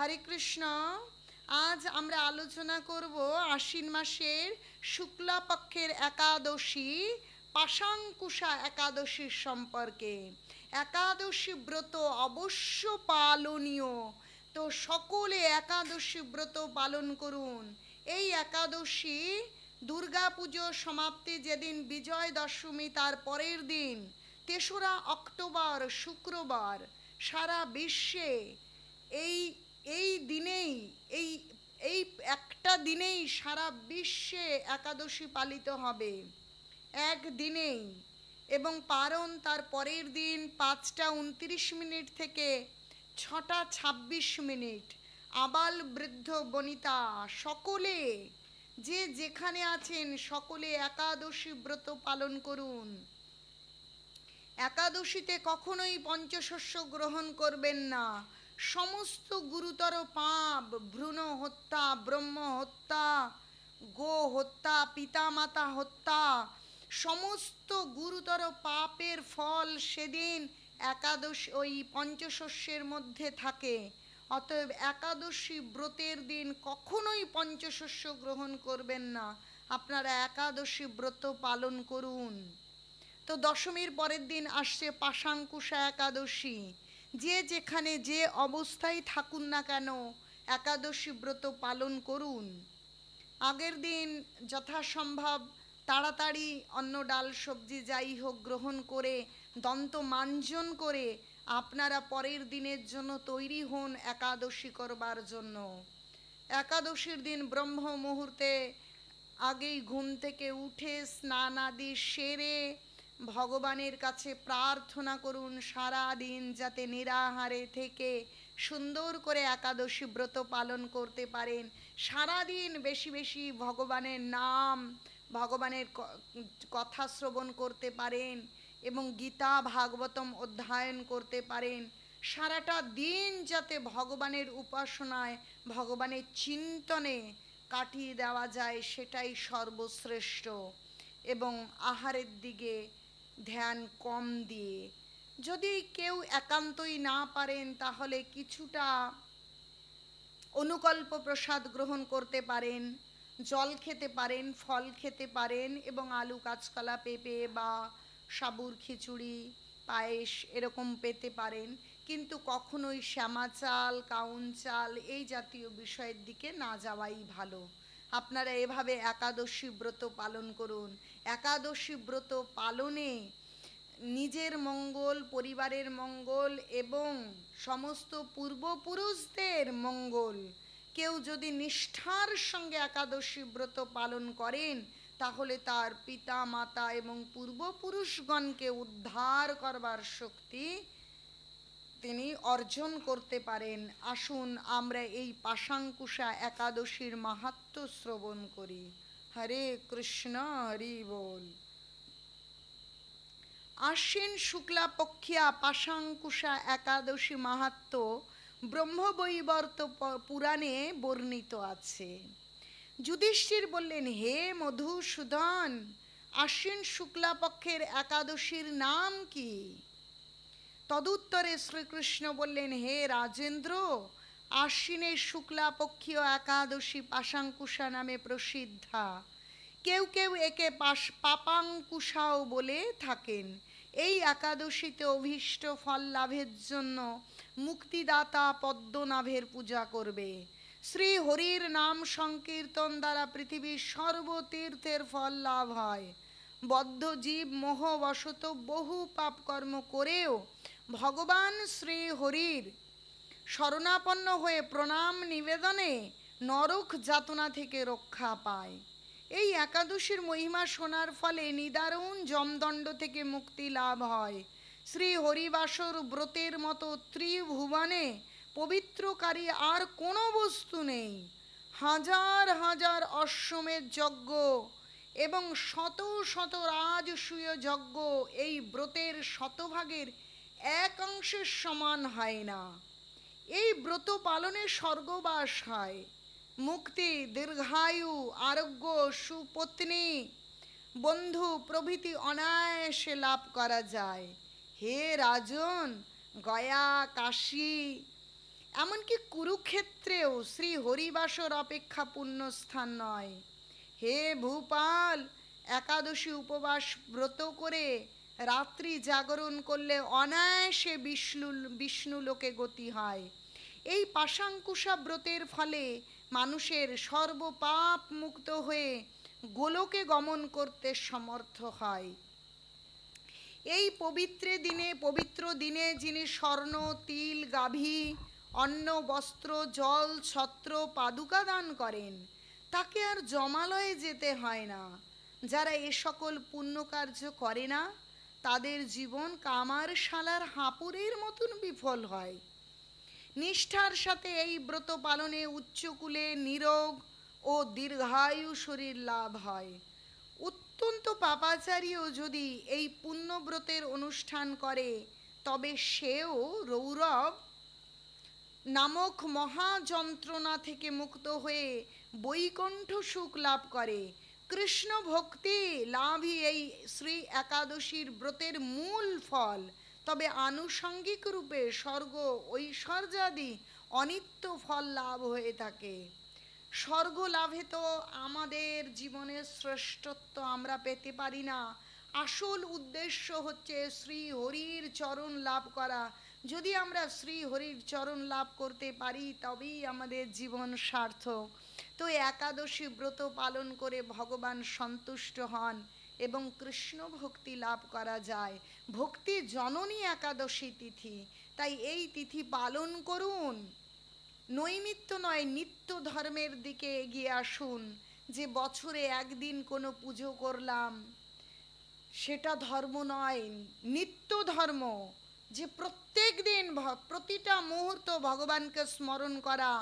হরে কৃষ্ণ। আজ আমরা আলোচনা করব আশ্বিন মাসের শুক্লা পক্ষের একাদশী পাশাঙ্কুশা একাদশীর সম্পর্কে। একাদশী ব্রত অবশ্য পালনীয়, তো সকলে একাদশী ব্রত পালন করুন। এই একাদশী দুর্গা পুজো সমাপ্তি যেদিন বিজয় দশমী তার পরের দিন ৩রা অক্টোবর শুক্রবার সারা বিশ্বে এই এই দিনেই এই এই একটা দিনেই সারা বিশ্বে একাদশী পালিত হবে, একদিনেই। এবং পারণ তার পরের দিন ৫টা ২৯ থেকে ৬টা ২৬। আবাল বৃদ্ধ বনিতা সকলে যে যেখানে আছেন সকলে একাদশী ব্রত পালন করুন। একাদশীতে কখনোই পঞ্চশস্য গ্রহণ করবেন না। সমস্ত গুরুতর পাপ, ভ্রূণ হত্যা, ব্রহ্ম হত্যা, গো হত্যা, পিতামাতা হত্যা, সমস্ত গুরুতর পাপের ফল সেদিন একাদশী ওই পঞ্চশস্যের মধ্যে থাকে। অতএব একাদশী ব্রতের দিন কখনোই পঞ্চশস্য গ্রহণ করবেন না। আপনারা একাদশী ব্রত পালন করুন। তো দশমীর পরের দিন আসছে পাশাঙ্কুশা একাদশী। যে যেখানে যে অবস্থায় থাকুন না কেন একাদশী ব্রত পালন করুন। আগের দিন যথাসম্ভব তাড়াতাড়ি অন্ন ডাল সবজি যাই হোক গ্রহণ করে দন্ত মাঞ্জন করে আপনারা পরের দিনের জন্য তৈরি হন একাদশী করবার জন্য। একাদশীর দিন ব্রহ্ম মুহূর্তে আগেই ঘুম থেকে উঠে স্নান আদি সেরে ভগবানের কাছে প্রার্থনা করুন সারা দিন যাতে নিরাহারে থেকে সুন্দর করে একাদশী ব্রত পালন করতে পারেন। সারা দিন বেশি বেশি ভগবানের নাম, ভগবানের কথা শ্রবণ করতে পারেন এবং গীতা ভাগবতম অধ্যয়ন করতে পারেন। সারাটা দিন যাতে ভগবানের উপাসনায়, ভগবানের চিন্তনে কাটিয়ে দেওয়া যায় সেটাই সর্বশ্রেষ্ঠ। এবং আহারের দিকে ধ্যান কম দিয়ে, যদি কেউ একান্তই না পারেন তাহলে কিছুটা অনুকল্প প্রসাদ গ্রহণ করতে পারেন, জল খেতে পারেন, ফল খেতে পারেন এবং আলু কাঁচকলা পেঁপে বা সাবুর খিচুড়ি পায়েস এরকম পেতে পারেন। কিন্তু কখনোই শ্যামা চাল, কাউন চাল এই জাতীয় বিষয়ের দিকে না যাওয়াই ভালো। আপনারা এভাবে একাদশী ব্রত পালন করুন। একাদশী ব্রত পালনে নিজের মঙ্গল, পরিবারের মঙ্গল এবং সমস্ত পূর্বপুরুষদের মঙ্গল। কেউ যদি নিষ্ঠার সঙ্গে একাদশী ব্রত পালন করেন তাহলে তার পিতা মাতা এবং পূর্বপুরুষগণকে উদ্ধার করবার শক্তি তিনি অর্জন করতে পারেন। আসুন আমরা এই পাশাঙ্কুশা একাদশীর মাহাত্ম্য শ্রবণ করি। হরে কৃষ্ণ, হরি বল। আশ্বিন শুক্লা পক্ষিয়া পাশাঙ্কুশা একাদশী মাহাত্ম্য ব্রহ্মবৈবর্ত পুরাণে বর্ণিত আছে। যুধিষ্ঠির বললেন, হে মধুসূদন, আশ্বিন শুক্লা পক্ষের একাদশীর নাম কি? তদুত্তরে শ্রীকৃষ্ণ বললেন, হে রাজেন্দ্র, আশ্বিনের শুক্লা পক্ষীয় একাদশী পাশাঙ্কুশা নামে প্রসিদ্ধা। কেউ কেউ একে পাপাঙ্কুশাও বলে থাকেন। এই একাদশীতে অভীষ্ট ফল লাভের জন্য মুক্তিদাতা পদ্মনাভের পূজা করবে। শ্রী হরির নাম সংকীর্তন দ্বারা পৃথিবীর সর্বতীর্থের ফল লাভ হয়। বদ্ধ জীব মোহবশত বহু পাপকর্ম করেও ভগবান শ্রী হরির শরণাপন্ন হয়ে প্রণাম নিবেদনে নরক যাতনা থেকে রক্ষা পায়। এই একাদশীর মহিমা শোনার ফলে নিদারুণ যমদণ্ড থেকে মুক্তি লাভ হয়। শ্রী হরিবাসর ব্রতের মতো ত্রিভুবনে পবিত্রকারী আর কোনো বস্তু নেই। হাজার হাজার অশ্বমেধ যজ্ঞ এবং শত শত রাজসূয় যজ্ঞ এই ব্রতের শতভাগের এক অংশের সমান হয় না। এই ব্রত পালনে স্বর্গবাস হয়, মুক্তি, দীর্ঘায়ু, আরোগ্য, সুপত্নী, বন্ধু প্রভৃতি অনায়াসে লাভ করা যায়। হে রাজন, গয়া, কাশী এমনকি কুরুক্ষেত্রেও শ্রী হরিবাসর অপেক্ষা পুণ্যস্থান নয়। হে ভূপাল, একাদশী উপবাস ব্রত করে রাত্রি জাগরণ করলে অনায়াসে বিষ্ণু লোকে গতি হয়। এই পাশাঙ্কুশা ব্রতের ফলে মানুষের সর্বপাপ মুক্ত হয়ে গোলকে গমন করতে সমর্থ হয়। এই পবিত্র দিনে যিনি স্বর্ণ, তিল, গাভী, অন্ন, বস্ত্র, জল, ছত্র, পাদুকা দান করেন, তাকে আর জমালয়ে যেতে হয় না। যারা এ সকল পুণ্যকার্য করে না, তাদের জীবন কামার শালার হাঁপুরের মতন বিফল হয়। নিষ্ঠার সাথে এই ব্রত পালনে উচ্চকুলে নিরোগ ও দীর্ঘায়ু শরীর লাভ হয়। অত্যন্ত পাপাচারীও যদি এই পুণ্যব্রতের অনুষ্ঠান করে, তবে সেও রৌরব নামক মহাযন্ত্রণা থেকে মুক্ত হয়ে বৈকুণ্ঠ সুখ লাভ করে। কৃষ্ণ ভক্তি লাভই এই শ্রী একাদশীর ব্রতের মূল ফল। তবে আনুষঙ্গিক রূপে স্বর্গ, ঐশ্বর্যাদি অনিত্য ফল লাভ হয়ে থাকে। স্বর্গ লাভে তো আমাদের জীবনের শ্রেষ্ঠত্ব আমরা পেতে পারি না। আসল উদ্দেশ্য হচ্ছে শ্রী হরির চরণ লাভ করা। যদি আমরা শ্রী হরির চরণ লাভ করতে পারি, তবেই আমাদের জীবন সার্থক। তো একাদশী ব্রত পালন করে ভগবান সন্তুষ্ট হন এবং কৃষ্ণ ভক্তি লাভ করা যায়। ভক্তি জননী একাদশী তিথি, তাই এই তিথি পালন করুন। নৈমিত্য নয়, নিত্য ধর্মের দিকে এগিয়ে আসুন। যে বছরে একদিন কোনো পুজো করলাম, সেটা ধর্ম নয়, নিত্য ধর্ম। যে প্রত্যেক দিন প্রতিটা মুহূর্ত ভগবানকে স্মরণ করা,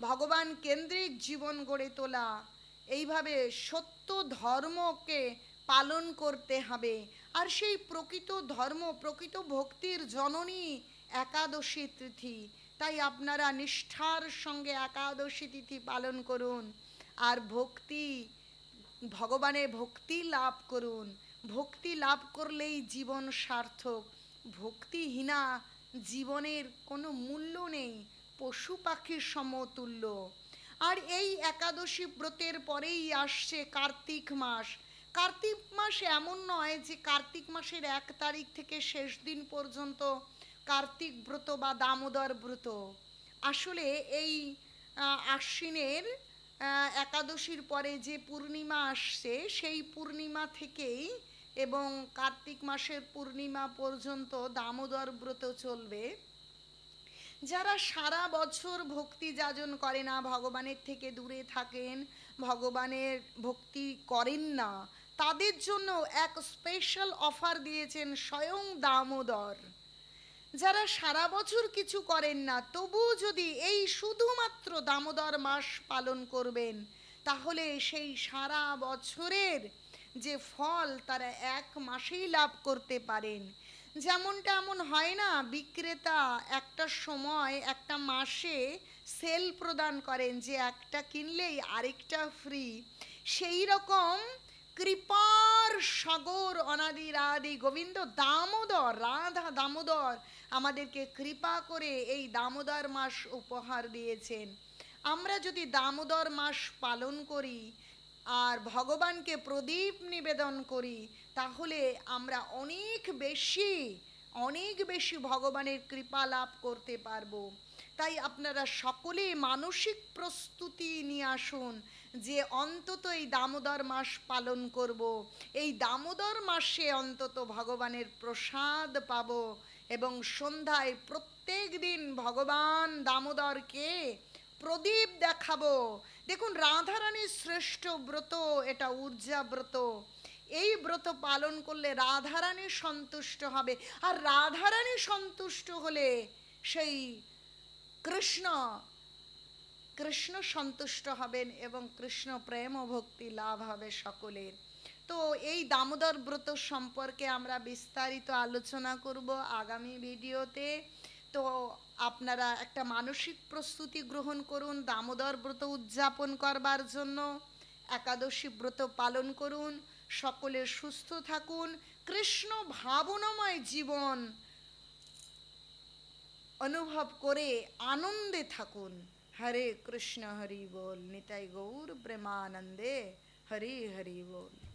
ভগবান কেন্দ্রিক জীবন গড়ে তোলা, এইভাবে সত্য ধর্মকে পালন করতে হবে। আর সেই প্রকৃত ধর্ম, প্রকৃত ভক্তির জননী একাদশী তিথি। তাই আপনারা নিষ্ঠার সঙ্গে একাদশী তিথি পালন করুন আর ভগবানের ভক্তি লাভ করুন। ভক্তি লাভ করলেই জীবন সার্থক। ভক্তিহীনা জীবনের কোনো মূল্য নেই, পশু পাখির সমতুল্য। আর এই একাদশী ব্রতের পরেই আসছে কার্তিক মাস। কার্তিক মাস এমন নয় যে কার্তিক মাসের 1 তারিখ থেকে শেষ দিন পর্যন্ত কার্তিক ব্রত বা দামোদর ব্রত। আসলে এই আশ্বিনের একাদশীর পরে যে পূর্ণিমা আসছে, সেই পূর্ণিমা থেকেই এবং কার্তিক মাসের পূর্ণিমা পর্যন্ত দামোদর ব্রত চলবে। যারা সারা বছর ভক্তি যাজন করে না, ভগবানের থেকে দূরে থাকেন, ভগবানের ভক্তি করেন না, তাদের জন্য এক স্পেশাল অফার দিয়েছেন স্বয়ং দামোদর। যারা সারা বছর কিছু করেন না, তবু যদি এই শুধুমাত্র দামোদর মাস পালন করবেন, তাহলে সেই সারা বছরের যে ফল তারা 1 মাসেই লাভ করতে পারেন। যেমনটা এমন হয় না, বিক্রেতা একটা সময় একটা মাসে সেল প্রদান করেন যে একটা কিনলেই আরেকটা ফ্রি। সেই রকম কৃপার সাগর অনাদির আদি গোবিন্দ দামোদর, রাধা দামোদর আমাদেরকে কৃপা করে এই দামোদর মাস উপহার দিয়েছেন। আমরা যদি দামোদর মাস পালন করি আর ভগবানকে প্রদীপ নিবেদন করি, তাহলে আমরা অনেক বেশি ভগবানের কৃপা লাভ করতে পারবো। তাই আপনারা সকলে মানসিক প্রস্তুতি নিয়ে আসুন যে অন্তত এই দামোদর মাস পালন করব। এই দামোদর মাসে অন্তত ভগবানের প্রসাদ পাব এবং সন্ধ্যায় প্রত্যেক দিন ভগবান দামোদরকে প্রদীপ দেখাবো। দেখুন, রাধারানীর শ্রেষ্ঠ ব্রত এটা ঊর্জা ব্রত। এই ব্রত পালন করলে রাধারানী সন্তুষ্ট হবে, আর রাধারানী সন্তুষ্ট হলে সেই কৃষ্ণ সন্তুষ্ট হবেন এবং কৃষ্ণ প্রেম ও ভক্তি লাভ হবে সকলের। তো এই দামোদর ব্রত সম্পর্কে আমরা বিস্তারিত আলোচনা করব আগামী ভিডিওতে। তো আপনারা একটা মানসিক প্রস্তুতি গ্রহণ করুন দামোদর ব্রত উদযাপন করবার জন্য। একাদশী ব্রত পালন করুন, সকলে সুস্থ থাকুন, কৃষ্ণ ভাবনাময় জীবন অনুভব করে আনন্দে থাকুন। হরে কৃষ্ণ হরি বল, নিতাই গৌর প্রেমানন্দে, হরি হরি বল।